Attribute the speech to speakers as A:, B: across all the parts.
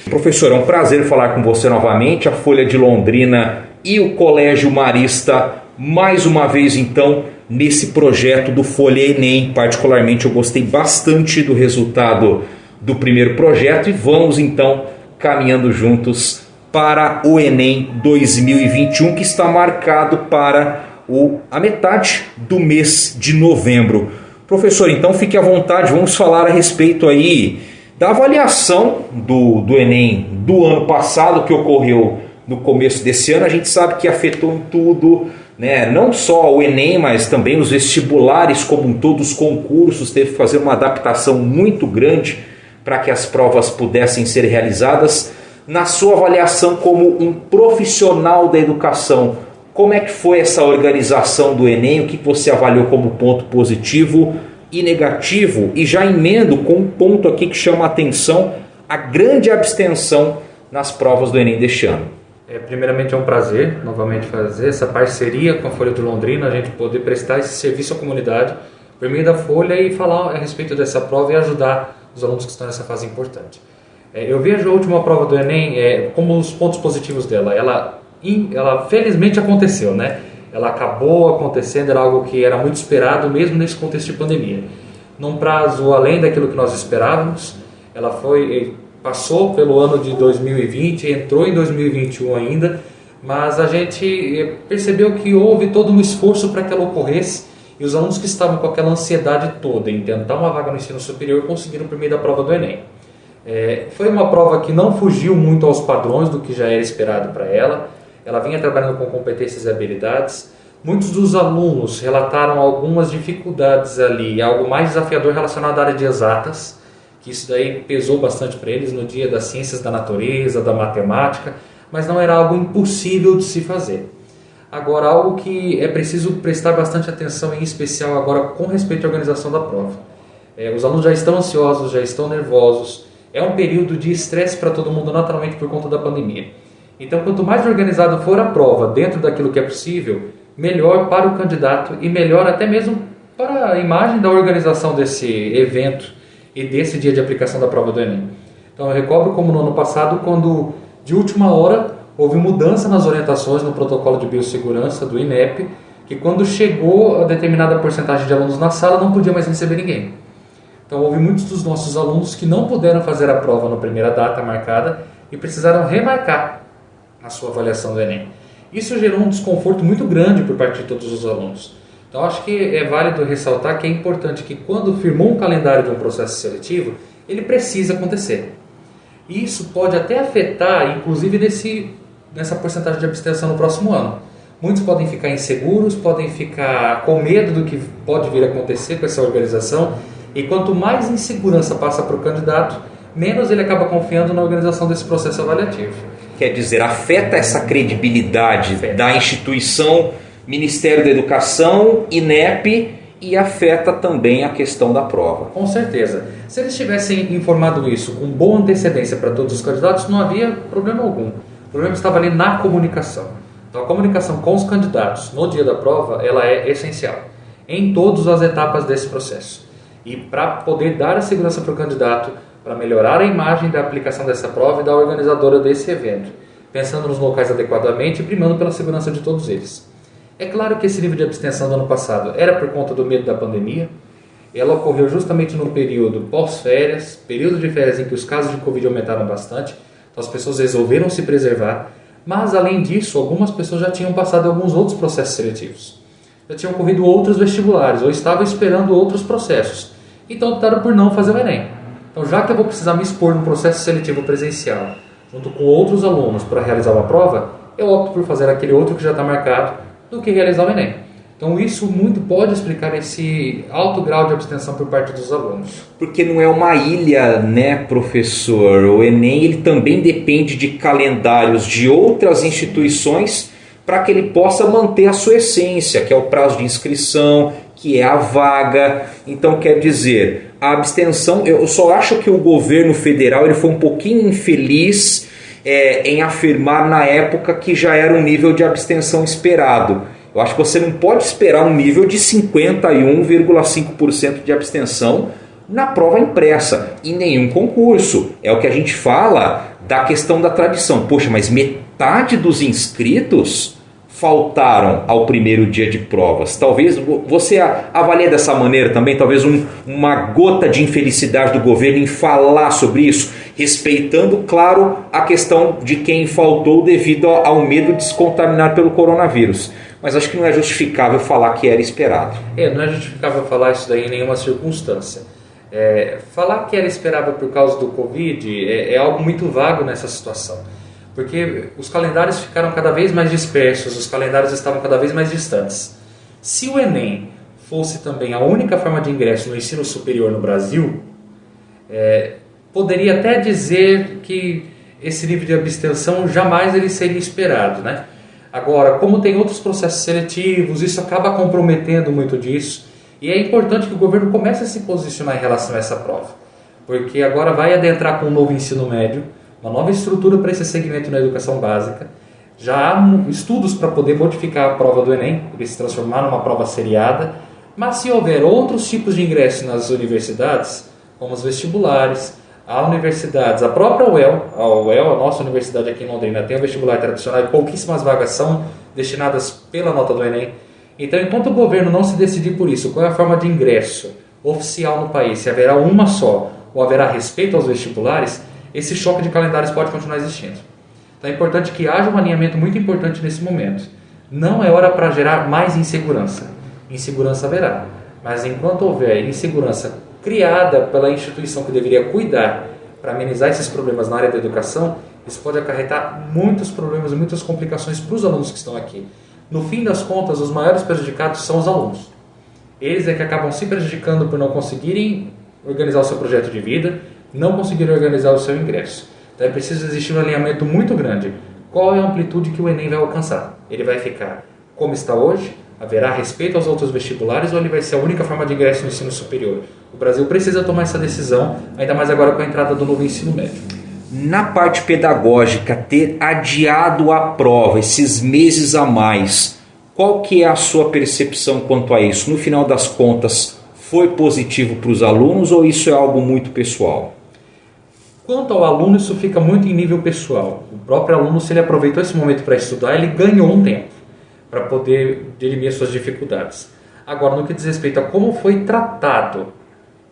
A: Professor, é um prazer falar com você novamente, a Folha de Londrina e o Colégio Marista, mais uma vez então, nesse projeto do Folha Enem. Particularmente eu gostei bastante do resultado do primeiro projeto e vamos então caminhando juntos para o Enem 2021, que está marcado para a metade do mês de novembro. Professor, então fique à vontade, vamos falar a respeito aí da avaliação do Enem do ano passado, que ocorreu no começo desse ano. A gente sabe que afetou em tudo, né? Não só o Enem, mas também os vestibulares como um todo, os concursos, teve que fazer uma adaptação muito grande para que as provas pudessem ser realizadas. Na sua avaliação como um profissional da educação, como é que foi essa organização do Enem? O que você avaliou como ponto positivo e negativo? E já emendo com um ponto aqui que chama a atenção: a grande abstenção nas provas do Enem deste ano.
B: Primeiramente é um prazer novamente fazer essa parceria com a Folha de Londrina, a gente poder prestar esse serviço à comunidade por meio da Folha e falar a respeito dessa prova e ajudar os alunos que estão nessa fase importante. Eu vejo a última prova do Enem como os pontos positivos dela. Ela felizmente aconteceu, né? Ela acabou acontecendo, era algo que era muito esperado mesmo nesse contexto de pandemia. Num prazo além daquilo que nós esperávamos, ela passou pelo ano de 2020, entrou em 2021 ainda, mas a gente percebeu que houve todo um esforço para que ela ocorresse e os alunos que estavam com aquela ansiedade toda em tentar uma vaga no ensino superior conseguiram por meio da prova do Enem. Foi uma prova que não fugiu muito aos padrões do que já era esperado para ela. Ela vinha trabalhando com competências e habilidades. Muitos dos alunos relataram algumas dificuldades ali, algo mais desafiador relacionado à área de exatas, que isso daí pesou bastante para eles no dia das ciências da natureza, da matemática, mas não era algo impossível de se fazer. Agora, algo que é preciso prestar bastante atenção, em especial agora com respeito à organização da prova. Os alunos já estão ansiosos, já estão nervosos. É um período de estresse para todo mundo, naturalmente, por conta da pandemia. Então, quanto mais organizado for a prova dentro daquilo que é possível, melhor para o candidato e melhor até mesmo para a imagem da organização desse evento e desse dia de aplicação da prova do Enem. Então, eu recordo como no ano passado, quando de última hora houve mudança nas orientações no protocolo de biossegurança do INEP, que quando chegou a determinada porcentagem de alunos na sala não podia mais receber ninguém. Então, houve muitos dos nossos alunos que não puderam fazer a prova na primeira data marcada e precisaram remarcar a sua avaliação do Enem. Isso gerou um desconforto muito grande por parte de todos os alunos. Então, acho que é válido ressaltar que é importante que quando firmou um calendário de um processo seletivo, ele precisa acontecer. E isso pode até afetar, inclusive, nessa porcentagem de abstenção no próximo ano. Muitos podem ficar inseguros, podem ficar com medo do que pode vir a acontecer com essa organização. E quanto mais insegurança passa para o candidato, menos ele acaba confiando na organização desse processo avaliativo.
A: Quer dizer, afeta essa credibilidade da instituição, Ministério da Educação, INEP, e afeta também a questão da prova.
B: Com certeza. Se eles tivessem informado isso com boa antecedência para todos os candidatos, não havia problema algum. O problema estava ali na comunicação. Então, a comunicação com os candidatos no dia da prova, ela é essencial em todas as etapas desse processo. E para poder dar a segurança para o candidato, para melhorar a imagem da aplicação dessa prova e da organizadora desse evento, pensando nos locais adequadamente e primando pela segurança de todos eles. É claro que esse nível de abstenção do ano passado era por conta do medo da pandemia. Ela ocorreu justamente no período pós-férias, período de férias em que os casos de Covid aumentaram bastante, então as pessoas resolveram se preservar, mas além disso, algumas pessoas já tinham passado alguns outros processos seletivos. Já tinham ocorrido outros vestibulares ou estavam esperando outros processos. Então optaram por não fazer o Enem. Então, já que eu vou precisar me expor num processo seletivo presencial, junto com outros alunos para realizar uma prova, eu opto por fazer aquele outro que já está marcado do que realizar o Enem. Então, isso muito pode explicar esse alto grau de abstenção por parte dos alunos.
A: Porque não é uma ilha, né, professor? O Enem ele também depende de calendários de outras instituições para que ele possa manter a sua essência, que é o prazo de inscrição, que é a vaga. Então, quer dizer, a abstenção, eu só acho que o governo federal ele foi um pouquinho infeliz em afirmar na época que já era um nível de abstenção esperado. Eu acho que você não pode esperar um nível de 51,5% de abstenção na prova impressa, em nenhum concurso. É o que a gente fala da questão da tradição. Poxa, mas metade dos inscritos faltaram ao primeiro dia de provas. Talvez você avalie dessa maneira também, talvez uma gota de infelicidade do governo em falar sobre isso, respeitando, claro, a questão de quem faltou devido ao medo de se contaminar pelo coronavírus. Mas acho que não é justificável falar que era esperado.
B: Não é justificável falar isso daí em nenhuma circunstância. Falar que era esperável por causa do Covid é algo muito vago nessa situação. Porque os calendários ficaram cada vez mais dispersos, os calendários estavam cada vez mais distantes. Se o Enem fosse também a única forma de ingresso no ensino superior no Brasil, poderia até dizer que esse nível de abstenção jamais ele seria esperado, né? Agora, como tem outros processos seletivos, isso acaba comprometendo muito disso, e é importante que o governo comece a se posicionar em relação a essa prova, porque agora vai adentrar com um novo ensino médio, uma nova estrutura para esse segmento na educação básica. Já há estudos para poder modificar a prova do Enem, para se transformar numa prova seriada, mas se houver outros tipos de ingresso nas universidades, como os vestibulares, há universidades, a própria UEL, a nossa universidade aqui em Londrina, tem um vestibular tradicional e pouquíssimas vagas são destinadas pela nota do Enem. Então, enquanto o governo não se decidir por isso, qual é a forma de ingresso oficial no país, se haverá uma só ou haverá respeito aos vestibulares, esse choque de calendários pode continuar existindo. Então é importante que haja um alinhamento muito importante nesse momento. Não é hora para gerar mais insegurança. Insegurança haverá. Mas enquanto houver insegurança criada pela instituição que deveria cuidar para amenizar esses problemas na área da educação, isso pode acarretar muitos problemas e muitas complicações para os alunos que estão aqui. No fim das contas, os maiores prejudicados são os alunos. Eles é que acabam se prejudicando por não conseguirem organizar o seu projeto de vida, não conseguirem organizar o seu ingresso. Então é preciso existir um alinhamento muito grande. Qual é a amplitude que o Enem vai alcançar? Ele vai ficar como está hoje? Haverá respeito aos outros vestibulares ou ele vai ser a única forma de ingresso no ensino superior? O Brasil precisa tomar essa decisão, ainda mais agora com a entrada do novo ensino médio.
A: Na parte pedagógica, ter adiado a prova, esses meses a mais, qual que é a sua percepção quanto a isso? No final das contas, foi positivo para os alunos ou isso é algo muito pessoal?
B: Quanto ao aluno, isso fica muito em nível pessoal. O próprio aluno, se ele aproveitou esse momento para estudar, ele ganhou um tempo para poder dirimir as suas dificuldades. Agora, no que diz respeito a como foi tratado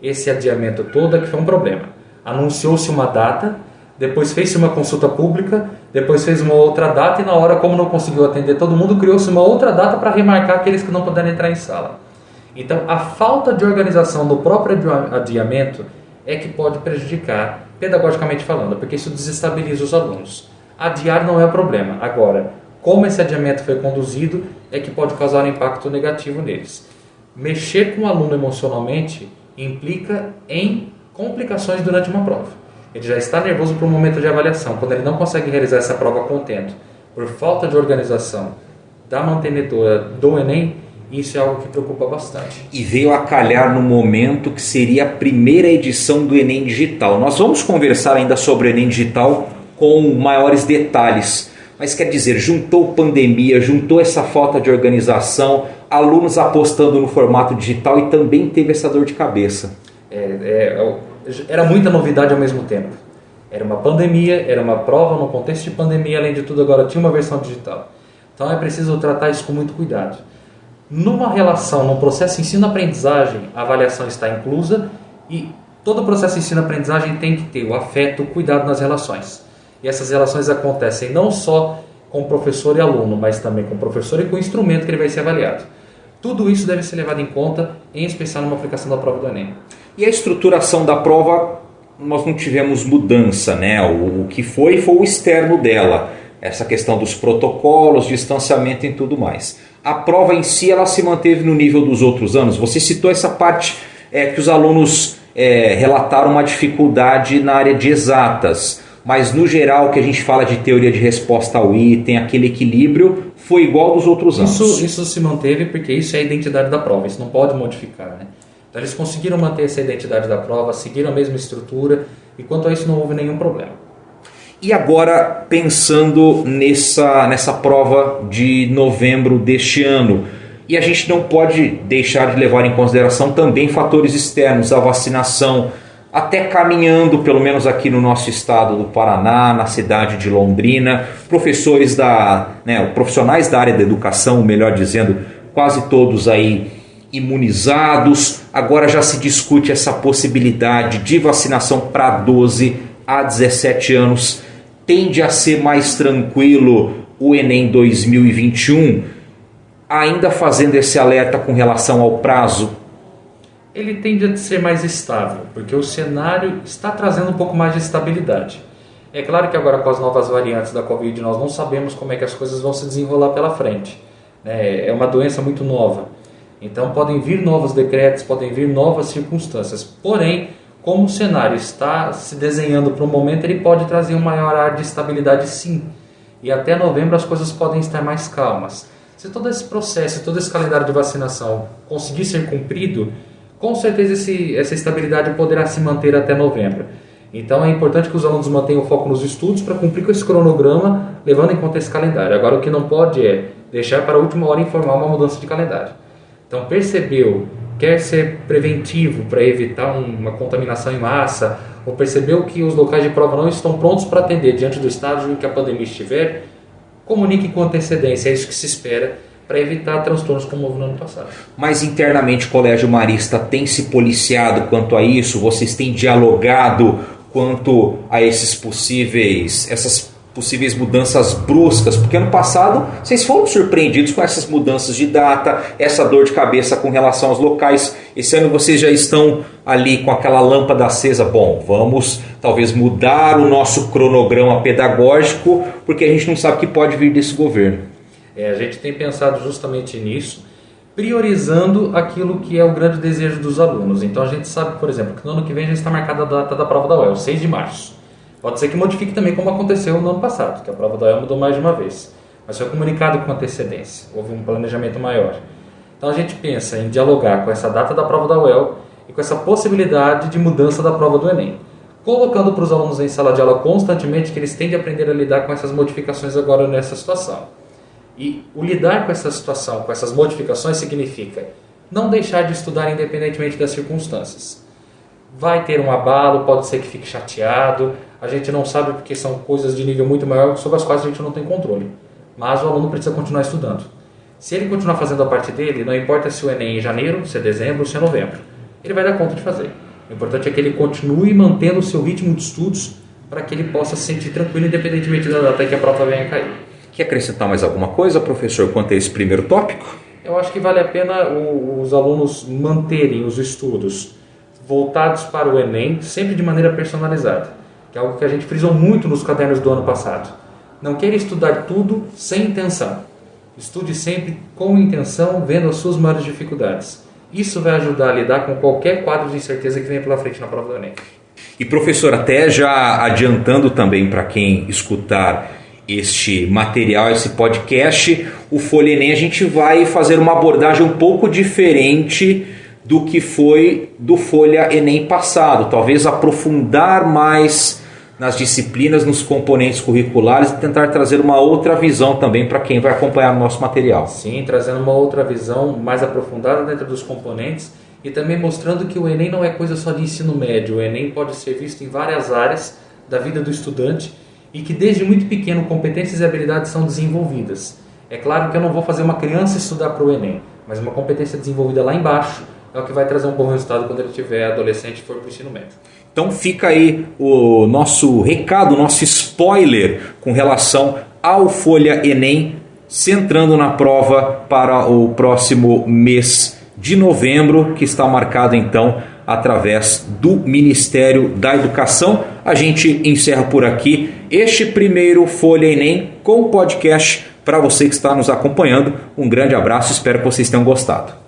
B: esse adiamento todo, é que foi um problema. Anunciou-se uma data, depois fez-se uma consulta pública, depois fez uma outra data e na hora, como não conseguiu atender todo mundo, criou-se uma outra data para remarcar aqueles que não puderam entrar em sala. Então, a falta de organização do próprio adiamento é que pode prejudicar, pedagogicamente falando, porque isso desestabiliza os alunos. Adiar não é o problema. Agora, como esse adiamento foi conduzido é que pode causar um impacto negativo neles. Mexer com o aluno emocionalmente implica em complicações durante uma prova. Ele já está nervoso para o momento de avaliação. Quando ele não consegue realizar essa prova a contento, por falta de organização da mantenedora do Enem, isso é algo que preocupa bastante.
A: E veio a calhar no momento que seria a primeira edição do Enem Digital. Nós vamos conversar ainda sobre o Enem Digital com maiores detalhes. Mas quer dizer, juntou pandemia, juntou essa falta de organização, alunos apostando no formato digital e também teve essa dor de cabeça.
B: Era muita novidade ao mesmo tempo. Era uma pandemia, era uma prova no contexto de pandemia, além de tudo agora tinha uma versão digital. Então é preciso tratar isso com muito cuidado. Numa relação, num processo ensino-aprendizagem, a avaliação está inclusa e todo o processo ensino-aprendizagem tem que ter o afeto, o cuidado nas relações. E essas relações acontecem não só com professor e aluno, mas também com o professor e com o instrumento que ele vai ser avaliado. Tudo isso deve ser levado em conta, em especial numa aplicação da prova do Enem.
A: E a estruturação da prova, nós não tivemos mudança, né? O que foi o externo dela. Essa questão dos protocolos, distanciamento e tudo mais. A prova em si, ela se manteve no nível dos outros anos. Você citou essa parte que os alunos relataram uma dificuldade na área de exatas. Mas no geral, que a gente fala de teoria de resposta ao item, aquele equilíbrio, foi igual dos outros anos.
B: Isso se manteve porque isso é a identidade da prova, isso não pode modificar, né? Então eles conseguiram manter essa identidade da prova, seguiram a mesma estrutura e quanto a isso não houve nenhum problema.
A: E agora, pensando nessa prova de novembro deste ano, e a gente não pode deixar de levar em consideração também fatores externos, a vacinação, até caminhando, pelo menos aqui no nosso estado do Paraná, na cidade de Londrina, professores profissionais da área da educação, melhor dizendo, quase todos aí imunizados. Agora já se discute essa possibilidade de vacinação para 12 a 17 anos. Tende a ser mais tranquilo o Enem 2021, ainda fazendo esse alerta com relação ao prazo?
B: Ele tende a ser mais estável, porque o cenário está trazendo um pouco mais de estabilidade. É claro que agora com as novas variantes da Covid nós não sabemos como é que as coisas vão se desenrolar pela frente. É uma doença muito nova, então podem vir novos decretos, podem vir novas circunstâncias. Porém, como o cenário está se desenhando para o momento, ele pode trazer um maior ar de estabilidade, sim. E até novembro as coisas podem estar mais calmas. Se todo esse processo, todo esse calendário de vacinação conseguir ser cumprido, com certeza essa estabilidade poderá se manter até novembro. Então é importante que os alunos mantenham o foco nos estudos para cumprir com esse cronograma, levando em conta esse calendário. Agora o que não pode é deixar para a última hora informar uma mudança de calendário. Então percebeu, quer ser preventivo para evitar uma contaminação em massa, ou percebeu que os locais de prova não estão prontos para atender diante do estágio em que a pandemia estiver, comunique com antecedência, é isso que se espera, para evitar transtornos como houve no ano passado.
A: Mas internamente o Colégio Marista tem se policiado quanto a isso? Vocês têm dialogado quanto a essas possíveis mudanças bruscas? Porque ano passado vocês foram surpreendidos com essas mudanças de data, essa dor de cabeça com relação aos locais. Esse ano vocês já estão ali com aquela lâmpada acesa. Bom, vamos talvez mudar o nosso cronograma pedagógico, porque a gente não sabe o que pode vir desse governo.
B: A gente tem pensado justamente nisso, priorizando aquilo que é o grande desejo dos alunos. Então a gente sabe, por exemplo, que no ano que vem já está marcada a data da prova da UEL, 6 de março. Pode ser que modifique também como aconteceu no ano passado, que a prova da UEL mudou mais de uma vez. Mas foi comunicado com antecedência, houve um planejamento maior. Então a gente pensa em dialogar com essa data da prova da UEL e com essa possibilidade de mudança da prova do Enem, colocando para os alunos em sala de aula constantemente que eles têm de aprender a lidar com essas modificações agora nessa situação. E o lidar com essa situação, com essas modificações, significa não deixar de estudar independentemente das circunstâncias. Vai ter um abalo, pode ser que fique chateado, a gente não sabe porque são coisas de nível muito maior sobre as quais a gente não tem controle. Mas o aluno precisa continuar estudando. Se ele continuar fazendo a parte dele, não importa se o Enem é em janeiro, se é dezembro, se é novembro, ele vai dar conta de fazer. O importante é que ele continue mantendo o seu ritmo de estudos para que ele possa se sentir tranquilo independentemente da data que a prova venha a cair.
A: Quer acrescentar mais alguma coisa, professor, quanto a esse primeiro tópico?
B: Eu acho que vale a pena os alunos manterem os estudos voltados para o Enem, sempre de maneira personalizada, que é algo que a gente frisou muito nos cadernos do ano passado. Não queira estudar tudo sem intenção. Estude sempre com intenção, vendo as suas maiores dificuldades. Isso vai ajudar a lidar com qualquer quadro de incerteza que venha pela frente na prova do Enem.
A: E professor, até já adiantando também para quem escutar este material, esse podcast, o Folha Enem, a gente vai fazer uma abordagem um pouco diferente do que foi do Folha Enem passado. Talvez aprofundar mais nas disciplinas, nos componentes curriculares e tentar trazer uma outra visão também para quem vai acompanhar o nosso material.
B: Sim, trazendo uma outra visão mais aprofundada dentro dos componentes e também mostrando que o Enem não é coisa só de ensino médio. O Enem pode ser visto em várias áreas da vida do estudante e que desde muito pequeno competências e habilidades são desenvolvidas. É claro que eu não vou fazer uma criança estudar para o Enem, mas uma competência desenvolvida lá embaixo é o que vai trazer um bom resultado quando ele tiver adolescente e for para o ensino médio.
A: Então fica aí o nosso recado, o nosso spoiler com relação ao Folha Enem, centrando na prova para o próximo mês de novembro, que está marcado então através do Ministério da Educação. A gente encerra por aqui este primeiro Folha Enem com o podcast para você que está nos acompanhando. Um grande abraço, espero que vocês tenham gostado.